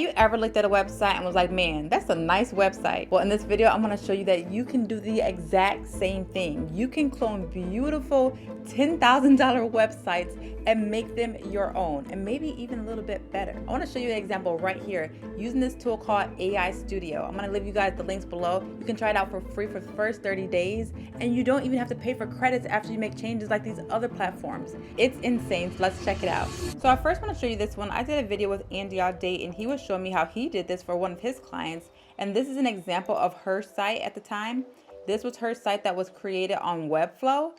you ever looked at a website and was like, man, that's a nice website? Well, in this video, I'm gonna show you that you can do the exact same thing. You can clone beautiful $10,000 websites and make them your own, and maybe even a little bit better. I wanna show you an example right here using this tool called AI Studio. I'm gonna leave you guys the links below. You can try it out for free for the first 30 days, and you don't even have to pay for credits after you make changes like these other platforms. It's insane, so let's check it out. So I first wanna show you this one. I did a video with Andy all day, and he was showing me how he did this for one of his clients. And this is an example of her site at the time. This was her site that was created on Webflow.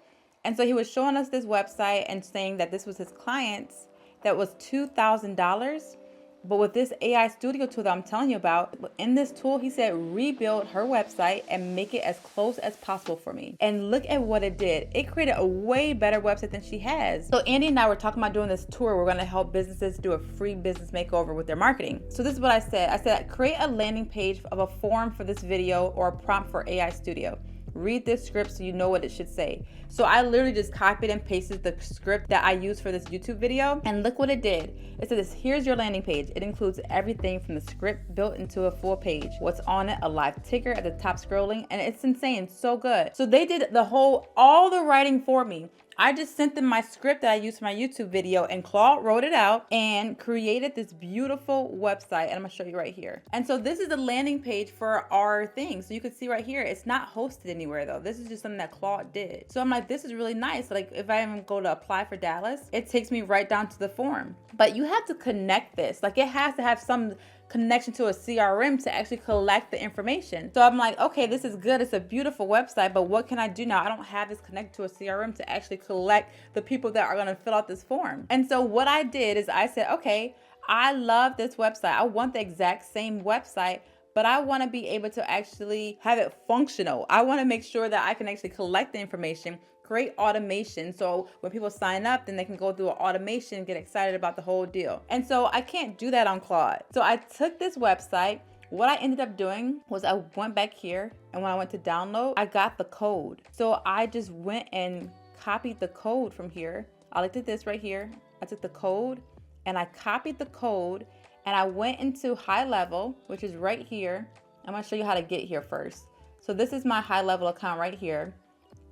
And so he was showing us this website and saying that this was his client's that was $2,000. But with this AI Studio tool that I'm telling you about, in this tool, he said, rebuild her website and make it as close as possible for me. And look at what it did. It created a way better website than she has. So Andy and I were talking about doing this tour. We're gonna help businesses do a free business makeover with their marketing. So this is what I said. I said, create a landing page of a form for this video or a prompt for AI Studio. Read this script so you know what it should say. So I literally just copied and pasted the script that I used for this YouTube video, and look what it did. It says, here's your landing page. It includes everything from the script built into a full page. What's on it, a live ticker at the top scrolling, and it's insane, so good. So they did all the writing for me. I just sent them my script that I used for my YouTube video, and Claude wrote it out and created this beautiful website. And I'm gonna show you right here. And so this is the landing page for our thing. So you can see right here, it's not hosted anywhere though. This is just something that Claude did. So I'm like, this is really nice. Like if I even go to apply for Dallas, it takes me right down to the form. But you have to connect this. Like it has to have some connection to a CRM to actually collect the information. So I'm like, okay, this is good. It's a beautiful website, but what can I do now? I don't have this connected to a CRM to actually collect the people that are going to fill out this form. And so what I did is I said, okay, I love this website. I want the exact same website, but I want to be able to actually have it functional. I want to make sure that I can actually collect the information, create automation, so when people sign up, then they can go through an automation and get excited about the whole deal. And so I can't do that on Claude. So I took this website. What I ended up doing was I went back here, and when I went to download, I got the code. So I just went and copied the code from here. I looked at this right here. I took the code and I copied the code, and I went into HighLevel, which is right here. I'm gonna show you how to get here first. So this is my HighLevel account right here.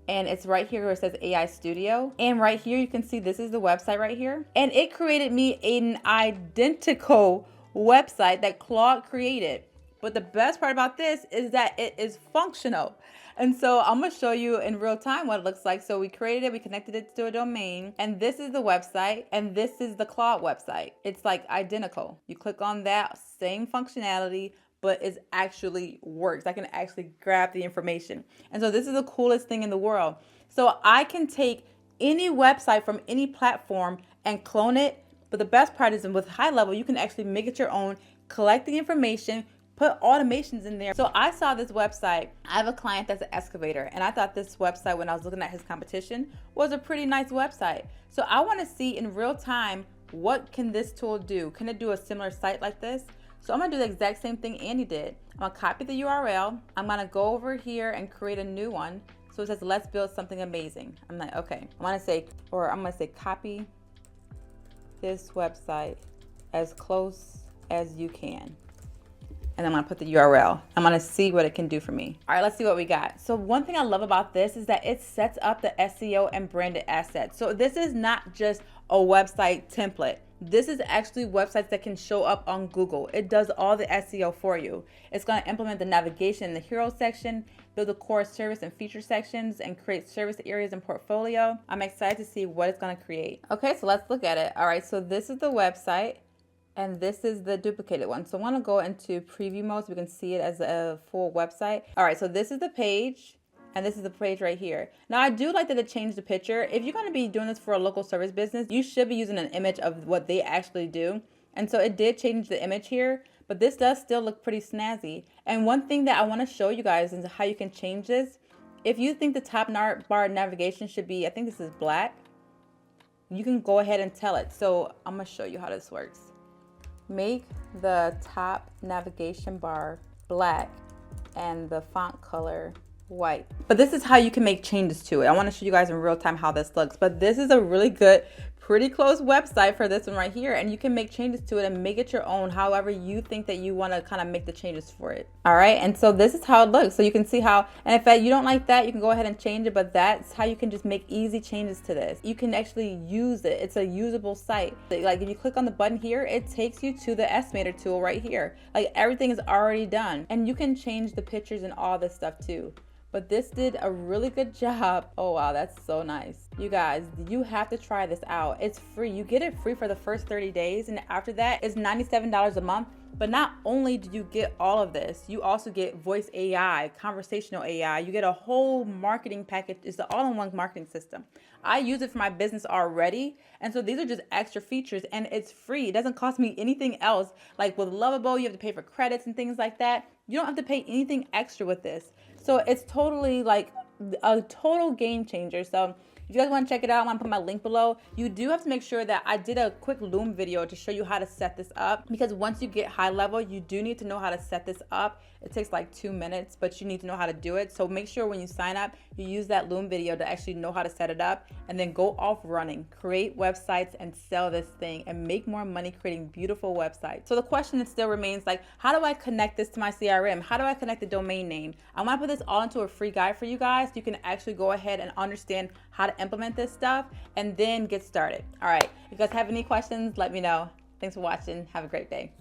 And it's right here where it says AI Studio. And right here, you can see this is the website right here. And it created me an identical website that Claude created. But the best part about this is that it is functional. And so I'm gonna show you in real time what it looks like. So we created it, we connected it to a domain, and this is the website, and this is the Claude website. It's like identical. You click on that, same functionality, but it actually works. I can actually grab the information. And so this is the coolest thing in the world. So I can take any website from any platform and clone it. But the best part is with HighLevel, you can actually make it your own, collect the information, put automations in there. So I saw this website. I have a client that's an excavator, and I thought this website, when I was looking at his competition, was a pretty nice website. So I wanna see in real time, what can this tool do? Can it do a similar site like this? So I'm gonna do the exact same thing Andy did. I'm gonna copy the URL. I'm gonna go over here and create a new one. So it says, let's build something amazing. I'm like, okay. I'm gonna say copy this website as close as you can. And I'm gonna put the URL. I'm gonna see what it can do for me. All right, let's see what we got. So one thing I love about this is that it sets up the SEO and branded assets. So this is not just a website template. This is actually websites that can show up on Google. It does all the SEO for you. It's going to implement the navigation in the hero section, build the core service and feature sections, and create service areas and portfolio. I'm excited to see what it's going to create. Okay, so let's look at it. All right, so this is the website, and this is the duplicated one. So I want to go into preview mode so we can see it as a full website. All right, so this is the page. And this is the page right here. Now I do like that it changed the picture. If you're gonna be doing this for a local service business, you should be using an image of what they actually do. And so it did change the image here, but this does still look pretty snazzy. And one thing that I wanna show you guys is how you can change this. If you think the top bar navigation should be, I think this is black, you can go ahead and tell it. So I'm gonna show you how this works. Make the top navigation bar black and the font color white. But this is how you can make changes to it. I want to show you guys in real time how this looks, but this is a really good pretty close website for this one right here, and you can make changes to it and make it your own however you think that you want to kind of make the changes for it. All right, and so this is how it looks. So you can see how, and if you don't like that, you can go ahead and change it, but that's how you can just make easy changes to this. You can actually use it. It's a usable site. Like if you click on the button here, it takes you to the estimator tool right here. Like everything is already done, and you can change the pictures and all this stuff too. But this did a really good job. Oh wow, that's so nice. You guys, you have to try this out. It's free. You get it free for the first 30 days, and after that, it's $97 a month. But not only do you get all of this, you also get voice AI, conversational AI. You get a whole marketing package. It's the all-in-one marketing system. I use it for my business already. And so these are just extra features, and it's free. It doesn't cost me anything else. Like with Lovable, you have to pay for credits and things like that. You don't have to pay anything extra with this. So it's totally like a total game changer. So if you guys want to check it out, I'm gonna put my link below. You do have to make sure that I did a quick Loom video to show you how to set this up, because once you get HighLevel, you do need to know how to set this up. It takes like 2 minutes, but you need to know how to do it. So make sure when you sign up, you use that Loom video to actually know how to set it up, and then go off running, create websites and sell this thing and make more money creating beautiful websites. So the question that still remains, like, how do I connect this to my CRM? How do I connect the domain name? I want to put this all into a free guide for you guys. You can actually go ahead and understand how to implement this stuff and then get started. All right, if you guys have any questions, let me know. Thanks for watching. Have a great day.